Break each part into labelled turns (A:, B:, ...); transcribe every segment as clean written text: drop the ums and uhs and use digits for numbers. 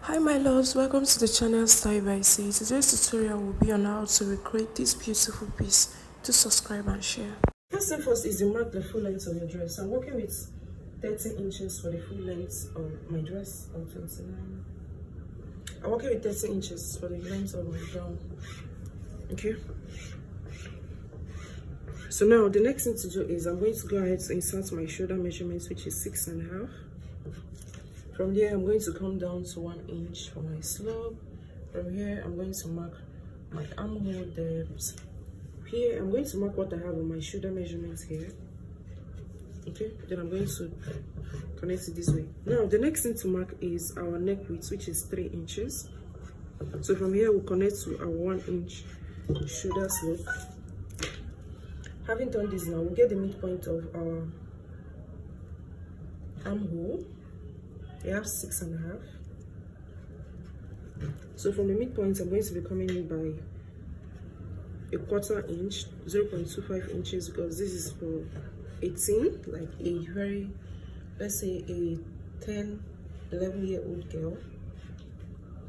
A: Hi my loves, welcome to the channel Style by C. Today's tutorial will be on how to recreate this beautiful piece. To subscribe and share. First thing first is you mark the full length of your dress. I'm working with 13 inches for the full length of my dress, or 29. I'm working with 13 inches for the length of my gown. Okay. So now the next thing to do is I'm going to go ahead to insert my shoulder measurements, which is 6.5. From there, I'm going to come down to 1 inch for my slope. From here, I'm going to mark my armhole depth. Here, I'm going to mark what I have on my shoulder measurements here. Okay, then I'm going to connect it this way. Now, the next thing to mark is our neck width, which is 3 inches. So from here, we'll connect to our 1 inch shoulder slope. Having done this now, we'll get the midpoint of our armhole. We have 6.5. So from the midpoint, I'm going to be coming in by a 1/4 inch, 0.25 inches, because this is for 18, like a very, let's say a 11-year-old girl,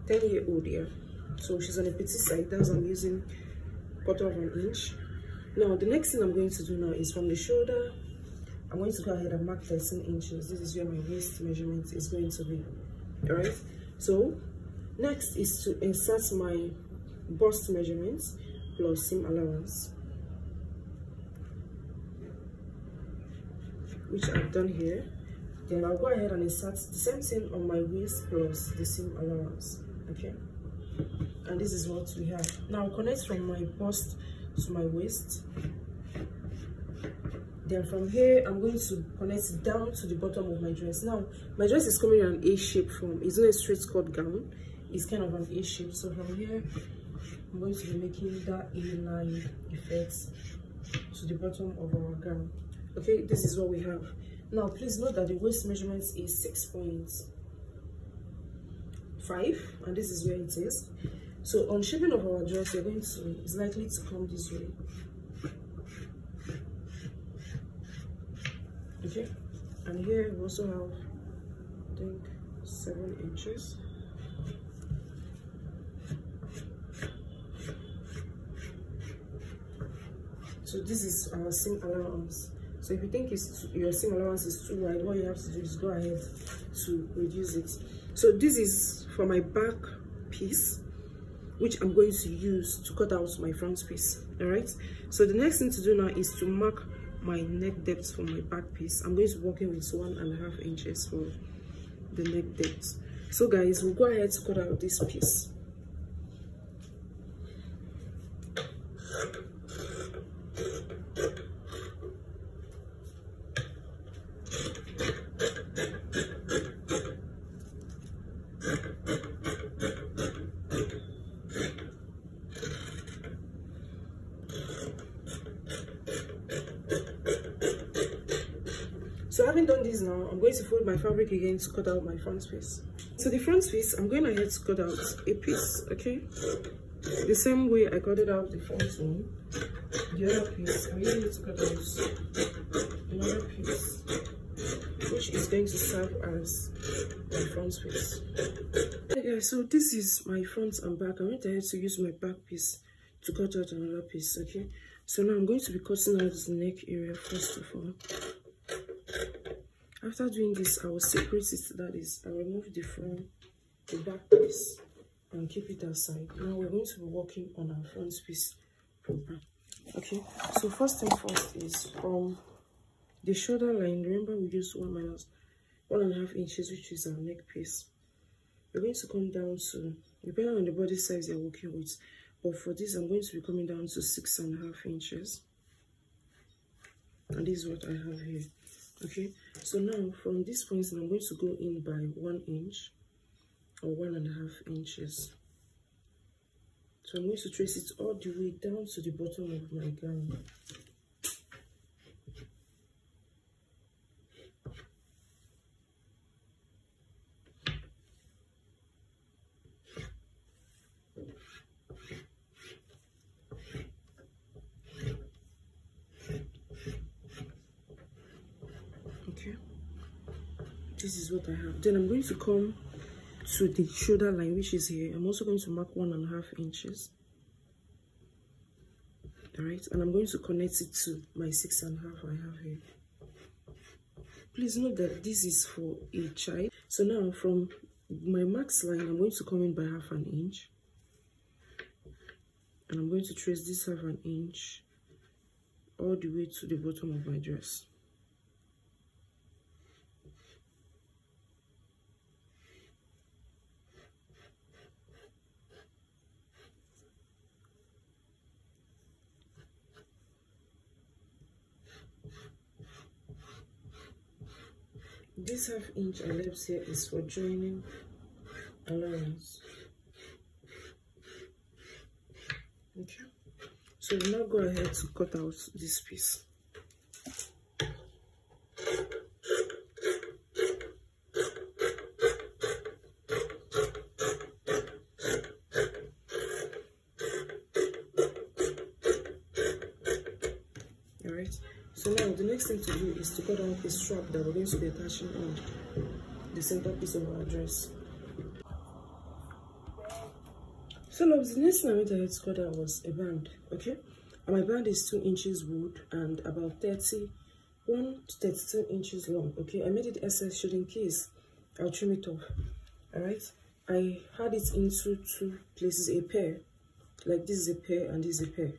A: 10-year-old, yeah. So she's on a petite side, that's why I'm using 1/4 inch. Now the next thing I'm going to do now is from the shoulder, I'm going to go ahead and mark 13 inches. This is where my waist measurement is going to be. All right. So next is to insert my bust measurements plus seam allowance, which I've done here. Then I'll go ahead and insert the same thing on my waist plus the seam allowance. Okay. And this is what we have. Now I'll connect from my bust to my waist. Then from here, I'm going to connect it down to the bottom of my dress. Now, my dress is coming in an A-shape form. It's not a straight cut gown. It's kind of an A-shape. So from here, I'm going to be making that A-line effect to the bottom of our gown. Okay, this is what we have. Now, please note that the waist measurement is 6.5, and this is where it is. So on shaping of our dress, it's likely to come this way. Okay, and here we also have, I think, 7 inches. So this is our seam allowance. So if you think your seam allowance is too wide, what you have to do is go ahead to reduce it. So this is for my back piece, which I'm going to use to cut out my front piece. All right. So the next thing to do now is to mark my neck depth for my back piece. I'm going to be working with 1.5 inches for the neck depth. So guys, we'll go ahead to cut out this piece. So having done this now, I'm going to fold my fabric again to cut out my front piece. So the front piece, I'm going ahead to cut out a piece, okay? The same way I cut it out the front one. The other piece, I'm using it to cut out another piece, which is going to serve as my front piece. Okay guys, so this is my front and back. I went ahead to use my back piece to cut out another piece, okay? So now I'm going to be cutting out the neck area first of all. After doing this, I will separate it, that is, I will remove the back piece and keep it aside. Now we're going to be working on our front piece proper. Okay, so first thing first is from the shoulder line, remember we used 1.5 inches, which is our neck piece. We're going to come down to, depending on the body size you're working with, but for this I'm going to be coming down to 6.5 inches. And this is what I have here. Okay, so now from this point I'm going to go in by 1 inch or 1.5 inches. So I'm going to trace it all the way down to the bottom of my gown. Okay, this is what I have. Then I'm going to come to the shoulder line, which is here. I'm also going to mark 1.5 inches. All right, and I'm going to connect it to my 6.5 I have here. Please note that this is for a child. So now from my max line, I'm going to come in by 1/2 inch, and I'm going to trace this 1/2 inch all the way to the bottom of my dress. This 1/2 inch I left here is for joining allowance. Okay, so we'll now go ahead to cut out this piece. Alright, so now the next thing to do is to cut out the strap that we're going to be attaching on the center piece of our dress. So now the next thing I went ahead to cut out was a band, okay? And my band is 2 inches wood and about 31 to 32 inches long, okay? I made it excess should in case I'll trim it off. Alright, I had it into 2 places, a pair, like this is a pair and this is a pair,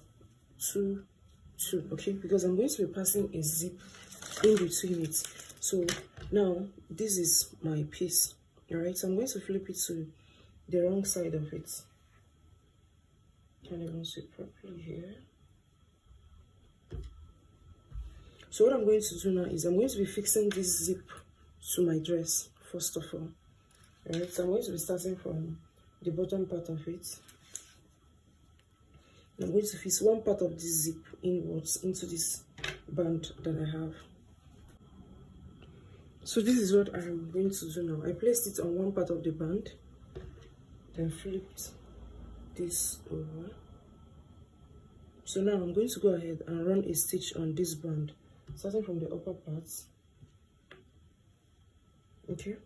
A: 2, okay? Because I'm going to be passing a zip in between it. So now this is my piece. Alright, so I'm going to flip it to the wrong side of it. Can't even see properly here. So what I'm going to do now is I'm going to be fixing this zip to my dress first of all. Alright, so I'm going to be starting from the bottom part of it. I'm going to fix one part of this zip inwards into this band that I have. So this is what I'm going to do now. I placed it on one part of the band, then flipped this over. So now I'm going to go ahead and run a stitch on this band, starting from the upper parts. Okay,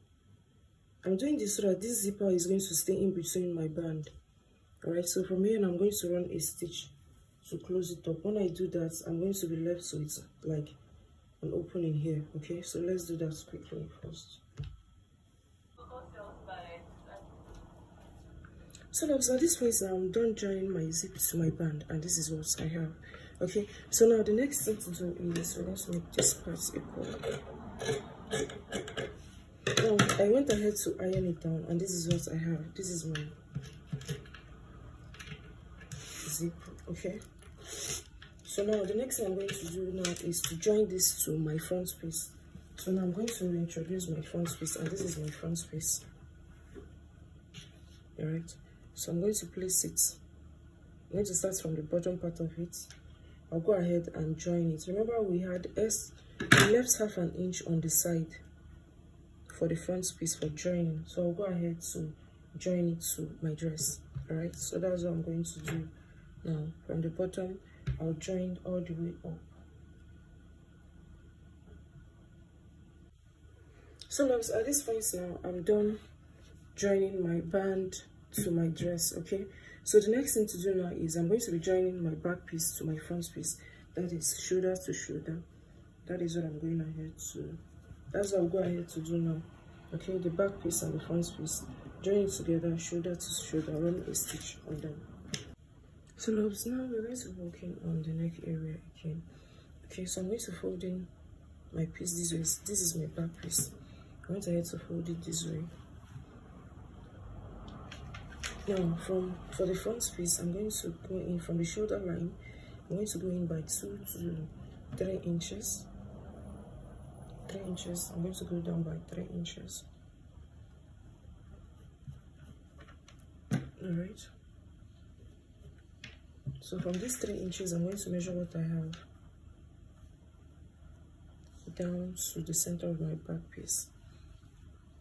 A: I'm doing this so that this zipper is going to stay in between my band. Alright, so from here I'm going to run a stitch to close it up. When I do that, I'm going to be left so it's like an opening here. Okay, so let's do that quickly first. So now, at this point, I'm done joining my zip to my band, and this is what I have. Okay, so now the next thing to do is let's make this part equal. Now I went ahead to iron it down, and this is what I have. This is my zip. Okay, so now the next thing I'm going to do now is to join this to my front piece. So now I'm going to introduce my front piece, and this is my front piece. All right, so I'm going to place it. I'm going to start from the bottom part of it. I'll go ahead and join it. Remember we had we left 1/2 inch on the side for the front piece for joining, so I'll go ahead to join it to my dress. All right, so that's what I'm going to do now. From the bottom, I'll join all the way up. So now at this point now, I'm done joining my band to my dress. Okay, so the next thing to do now is I'm going to be joining my back piece to my front piece. That is shoulder to shoulder. That is what I'm going ahead to. That's what I'll go ahead to do now. Okay, the back piece and the front piece, join it together, shoulder to shoulder, run a stitch on them. So loves, now we're going to be working on the neck area again. Okay, so I'm going to fold in my piece this way. This is my back piece. I went ahead to fold it this way. Now for the front piece, I'm going to go in from the shoulder line. I'm going to go in by 2 to 3 inches. 3 inches. I'm going to go down by 3 inches. All right. So from these 3 inches, I'm going to measure what I have down to the center of my back piece,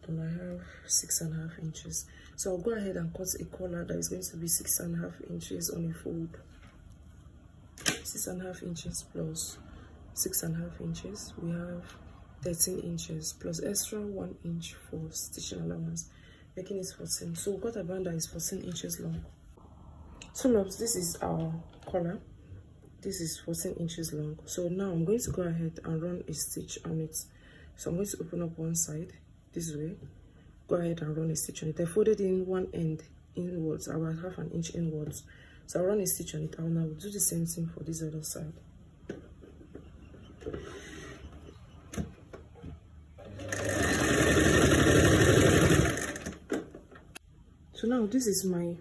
A: and I have 6.5 inches. So I'll go ahead and cut a collar that is going to be 6.5 inches on a fold. 6.5 inches plus 6.5 inches, we have 13 inches plus extra 1 inch for stitching allowance making it 14. So we got a band that is 14 inches long. So loves, this is our collar. This is 14 inches long. So now I'm going to go ahead and run a stitch on it. So I'm going to open up one side this way, go ahead and run a stitch on it. I folded in one end inwards, about ½ an inch inwards. So I'll run a stitch on it. I'll now do the same thing for this other side. So now this is my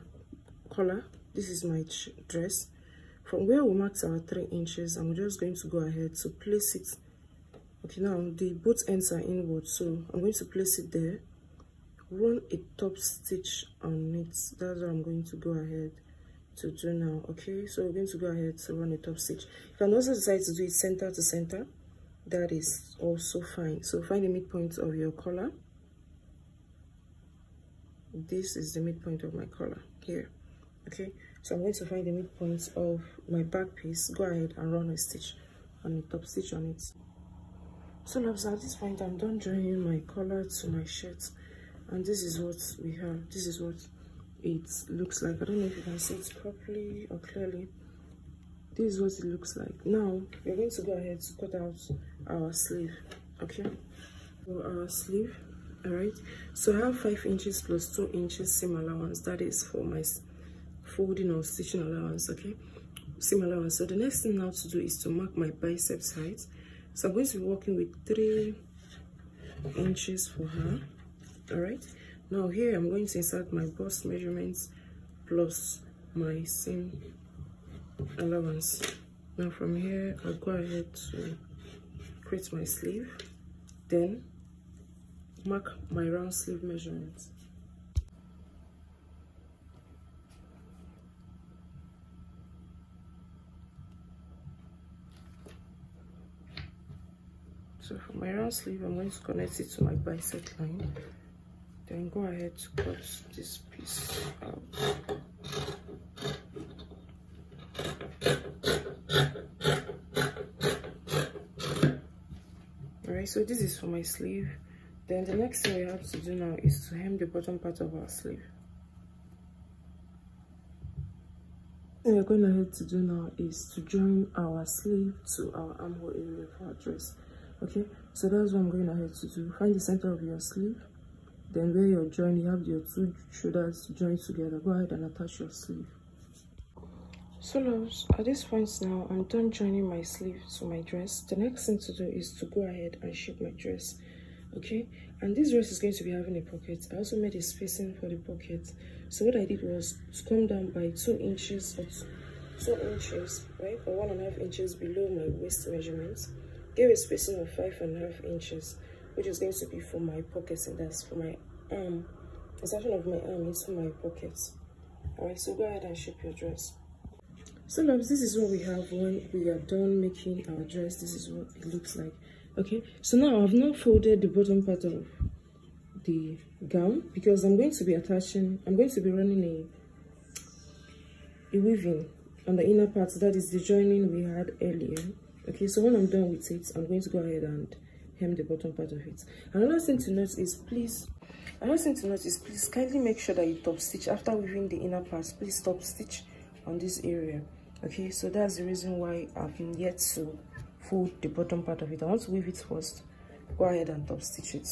A: collar, this is my dress. From where we marked our 3 inches, I'm just going to go ahead to place it. Okay, now the both ends are inward, so I'm going to place it there, run a top stitch on it. That's what I'm going to go ahead to do now. Okay, so we're going to go ahead to run a top stitch. You can also decide to do it center to center. That is also fine. So find the midpoint of your collar. This is the midpoint of my collar here. Okay, so I'm going to find the midpoint of my back piece, go ahead and run a stitch and a top stitch on it. So loves, at this point I'm done joining my collar to my shirt, and this is what we have. This is what it looks like. I don't know if you can see it properly or clearly. This is what it looks like. Now we're going to go ahead to cut out our sleeve. Okay, so our sleeve, all right, so I have 5 inches plus 2 inches seam allowance. That is for my folding or stitching allowance. Okay, seam allowance. So the next thing now to do is to mark my biceps height. So I'm going to be working with 3 inches for her. All right, now here I'm going to insert my bust measurements plus my seam allowance. Now from here I'll go ahead to create my sleeve, then mark my round sleeve measurements. So for my round sleeve, I'm going to connect it to my bicep line, then go ahead to cut this piece out. Alright, so this is for my sleeve. Then the next thing we have to do now is to hem the bottom part of our sleeve. What we're going ahead to do now is to join our sleeve to our armhole area for our dress. Okay, so that's what I'm going ahead to do. Find the center of your sleeve, then where you're joined, you have your 2 shoulders joined together. Go ahead and attach your sleeve. So loves, at this point now I'm done joining my sleeve to my dress. The next thing to do is to go ahead and shape my dress. Okay, and this dress is going to be having a pocket. I also made a spacing for the pocket. So what I did was to come down by 2 inches or 2 inches, right, or 1.5 inches below my waist measurements. Give a spacing of 5.5 inches, which is going to be for my pockets, and that's for my arm. Insertion of my arm into my pockets. Alright, so go ahead and shape your dress. So loves, this is what we have when we are done making our dress. This is what it looks like. Okay, so now I've not folded the bottom part of the gown because I'm going to be running a weaving on the inner part. That is the joining we had earlier. Okay, so when I'm done with it, I'm going to go ahead and hem the bottom part of it. Another thing to note is please kindly make sure that you top stitch after weaving the inner part. Please top stitch on this area. Okay, so that's the reason why I've been yet to fold the bottom part of it. I want to weave it first. Go ahead and top stitch it.